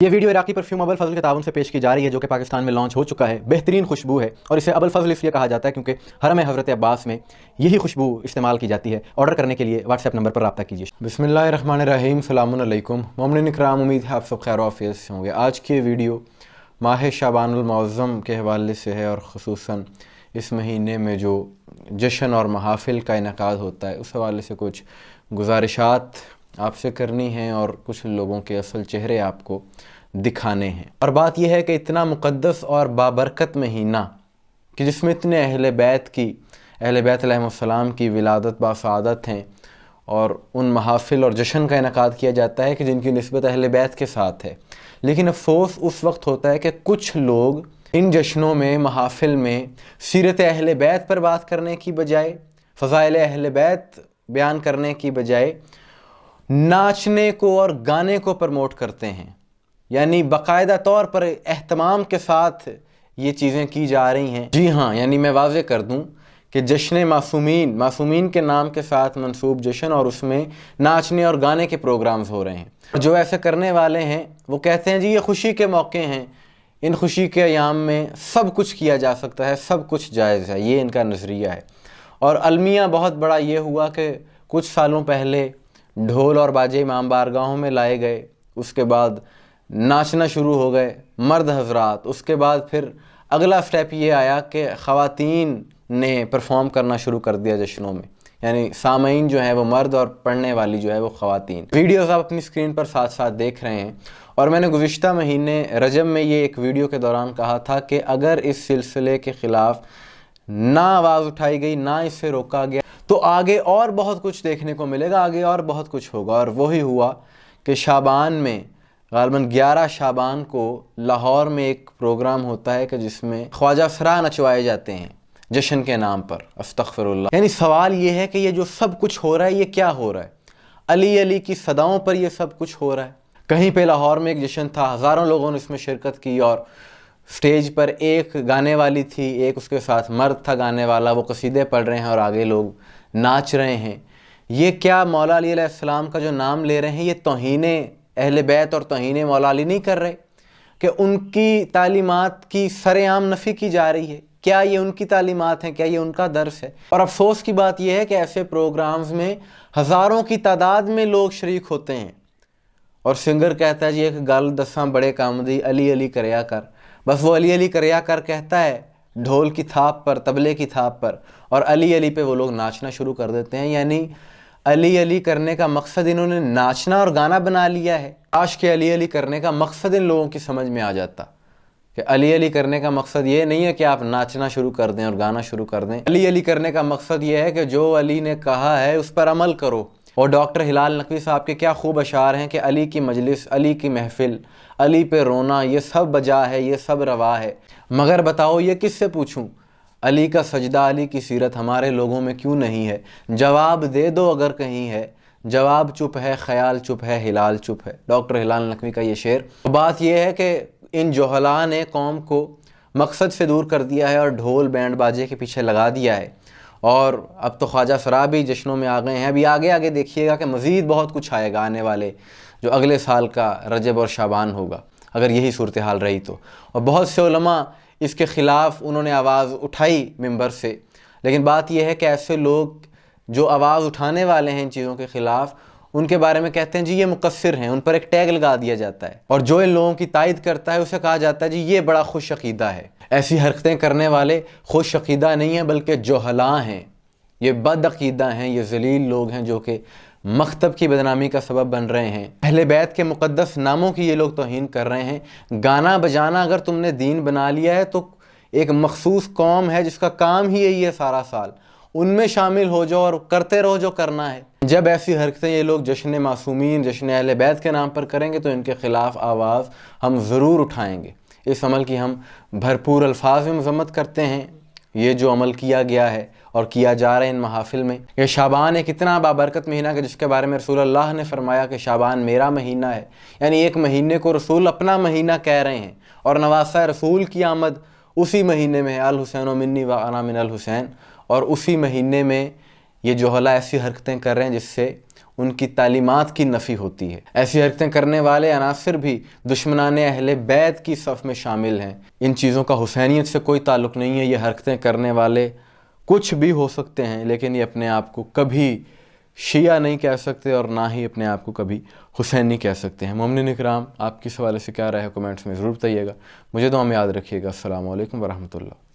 یہ ویڈیو عراقی پرفیوم ابو الفضل کے تعاون سے پیش کی جا رہی ہے، جو کہ پاکستان میں لانچ ہو چکا ہے۔ بہترین خوشبو ہے اور اسے ابو الفضل اس لیے کہا جاتا ہے کیونکہ حرم حضرت عباس میں یہی خوشبو استعمال کی جاتی ہے۔ آرڈر کرنے کے لیے واٹس ایپ نمبر پر رابطہ کیجیے۔ بسم اللہ الرحمن الرحیم، السلام علیکم مومنین اکرام، امید ہے آپ سب خیر و عافیت سے ہوں گے۔ آج کی ویڈیو ماہ شعبان المعظم کے حوالے سے ہے، اور خصوصاً اس مہینے میں جو جشن اور محافل کا انعقاد ہوتا ہے اس حوالے سے کچھ گزارشات آپ سے کرنی ہیں اور کچھ لوگوں کے اصل چہرے آپ کو دکھانے ہیں۔ اور بات یہ ہے کہ اتنا مقدس اور بابرکت مہینہ کہ جس میں اتنے اہل بیت علیہ السلام کی ولادت باسعادت ہیں، اور ان محافل اور جشن کا انعقاد کیا جاتا ہے کہ جن کی نسبت اہل بیت کے ساتھ ہے، لیکن افسوس اس وقت ہوتا ہے کہ کچھ لوگ ان جشنوں میں محافل میں سیرت اہل بیت پر بات کرنے کی بجائے، فضائل اہل بیت بیان کرنے کی بجائے ناچنے کو اور گانے کو پروموٹ کرتے ہیں۔ یعنی باقاعدہ طور پر اہتمام کے ساتھ یہ چیزیں کی جا رہی ہیں۔ جی ہاں، یعنی میں واضح کر دوں کہ جشن معصومین کے نام کے ساتھ منسوب جشن، اور اس میں ناچنے اور گانے کے پروگرامز ہو رہے ہیں۔ جو ایسے کرنے والے ہیں وہ کہتے ہیں جی یہ خوشی کے موقع ہیں، ان خوشی کے ایام میں سب کچھ کیا جا سکتا ہے، سب کچھ جائز ہے، یہ ان کا نظریہ ہے۔ اور المیہ بہت بڑا یہ ہوا کہ کچھ سالوں پہلے ڈھول اور باجے امام بارگاہوں میں لائے گئے، اس کے بعد ناچنا شروع ہو گئے مرد حضرات، اس کے بعد پھر اگلا سٹیپ یہ آیا کہ خواتین نے پرفارم کرنا شروع کر دیا جشنوں میں، یعنی سامعین جو ہیں وہ مرد اور پڑھنے والی جو ہے وہ خواتین۔ ویڈیوز آپ اپنی سکرین پر ساتھ ساتھ دیکھ رہے ہیں، اور میں نے گزشتہ مہینے رجب میں یہ ایک ویڈیو کے دوران کہا تھا کہ اگر اس سلسلے کے خلاف نہ آواز اٹھائی گئی، نہ اس سے روکا گیا، تو آگے اور بہت کچھ دیکھنے کو ملے گا، آگے اور بہت کچھ ہوگا۔ اور وہی ہوا کہ شعبان میں غالباً 11 شعبان کو لاہور میں ایک پروگرام ہوتا ہے کہ جس میں خواجہ سرا نچوائے جاتے ہیں جشن کے نام پر، استغفر اللہ۔ یعنی سوال یہ ہے کہ یہ جو سب کچھ ہو رہا ہے یہ کیا ہو رہا ہے؟ علی علی کی صداؤں پر یہ سب کچھ ہو رہا ہے۔ کہیں پہ لاہور میں ایک جشن تھا، ہزاروں لوگوں نے اس میں شرکت کی، اور سٹیج پر ایک گانے والی تھی، ایک اس کے ساتھ مرد تھا گانے والا، وہ قصیدے پڑھ رہے ہیں اور آگے لوگ ناچ رہے ہیں۔ یہ کیا مولا علی علیہ السلام کا جو نام لے رہے ہیں یہ توہین اہل بیت اور توہین مولا علی نہیں کر رہے کہ ان کی تعلیمات کی سر عام نفی کی جا رہی ہے؟ کیا یہ ان کی تعلیمات ہیں؟ کیا یہ ان کا درس ہے؟ اور افسوس کی بات یہ ہے کہ ایسے پروگرامز میں ہزاروں کی تعداد میں لوگ شریک ہوتے ہیں، اور سنگر کہتا ہے جی ایک گل دساں بڑے کام دی، علی علی کریا کر، بس وہ علی علی کریا کر کہتا ہے ڈھول کی تھاپ پر، تبلے کی تھاپ پر، اور علی علی پہ وہ لوگ ناچنا شروع کر دیتے ہیں۔ یعنی علی علی کرنے کا مقصد انہوں نے ناچنا اور گانا بنا لیا ہے۔ کاش کہ علی علی کرنے کا مقصد ان لوگوں کی سمجھ میں آ جاتا کہ علی علی کرنے کا مقصد یہ نہیں ہے کہ آپ ناچنا شروع کر دیں اور گانا شروع کر دیں۔ علی علی کرنے کا مقصد یہ ہے کہ جو علی نے کہا ہے اس پر عمل کرو۔ اور ڈاکٹر ہلال نقوی صاحب کے کیا خوب اشعار ہیں کہ علی کی مجلس، علی کی محفل، علی پہ رونا، یہ سب بجا ہے، یہ سب روا ہے، مگر بتاؤ یہ کس سے پوچھوں؟ علی کا سجدہ، علی کی سیرت ہمارے لوگوں میں کیوں نہیں ہے؟ جواب دے دو اگر کہیں ہے، جواب چپ ہے، خیال چپ ہے، ہلال چپ ہے۔ ڈاکٹر ہلال نقوی کا یہ شعر۔ بات یہ ہے کہ ان جوہلاء نے قوم کو مقصد سے دور کر دیا ہے اور ڈھول بینڈ باجے کے پیچھے لگا دیا ہے، اور اب تو خواجہ سرا بھی جشنوں میں آ گئے ہیں۔ ابھی آگے دیکھیے گا کہ مزید بہت کچھ آئے گا آنے والے جو اگلے سال کا رجب اور شعبان ہوگا، اگر یہی صورتحال رہی تو۔ اور بہت سے علماء اس کے خلاف انہوں نے آواز اٹھائی ممبر سے، لیکن بات یہ ہے کہ ایسے لوگ جو آواز اٹھانے والے ہیں ان چیزوں کے خلاف، ان کے بارے میں کہتے ہیں جی یہ مقصر ہیں، ان پر ایک ٹیگ لگا دیا جاتا ہے، اور جو ان لوگوں کی تائید کرتا ہے اسے کہا جاتا ہے جی یہ بڑا خوش عقیدہ ہے۔ ایسی حرکتیں کرنے والے خوش عقیدہ نہیں ہیں بلکہ جوہلاء ہیں، یہ بد عقیدہ ہیں، یہ ذلیل لوگ ہیں جو کہ مکتب کی بدنامی کا سبب بن رہے ہیں۔ اہل بیت کے مقدس ناموں کی یہ لوگ توہین کر رہے ہیں۔ گانا بجانا اگر تم نے دین بنا لیا ہے تو ایک مخصوص قوم ہے جس کا کام ہی یہی ہے سارا سال، ان میں شامل ہو جاؤ اور کرتے رہو جو کرنا ہے۔ جب ایسی حرکتیں یہ لوگ جشن معصومین، جشن اہل بیت کے نام پر کریں گے تو ان کے خلاف آواز ہم ضرور اٹھائیں گے۔ اس عمل کی ہم بھرپور الفاظ میں مذمت کرتے ہیں۔ یہ جو عمل کیا گیا ہے اور کیا جا رہا ہے ان محافل میں، یہ شعبان ایک اتنا بابرکت مہینہ کہ جس کے بارے میں رسول اللہ نے فرمایا کہ شعبان میرا مہینہ ہے، یعنی ایک مہینے کو رسول اپنا مہینہ کہہ رہے ہیں، اور نواسہ رسول کی آمد اسی مہینے میں ہے، الحسین منی و انا من الحسین، اور اسی مہینے میں یہ جوہلاء ایسی حرکتیں کر رہے ہیں جس سے ان کی تعلیمات کی نفی ہوتی ہے۔ ایسی حرکتیں کرنے والے عناصر بھی دشمنان اہل بیت کی صف میں شامل ہیں۔ ان چیزوں کا حسینیت سے کوئی تعلق نہیں ہے۔ یہ حرکتیں کرنے والے کچھ بھی ہو سکتے ہیں، لیکن یہ اپنے آپ کو کبھی شیعہ نہیں کہہ سکتے اور نہ ہی اپنے آپ کو کبھی حسین نہیں کہہ سکتے ہیں۔ مومنین اکرام، آپ کی اس حوالے سے کیا رائے ہے کمنٹس میں ضرور بتائیے گا۔ مجھے دعا میں یاد رکھیے گا۔ السلام علیکم ورحمۃ اللہ۔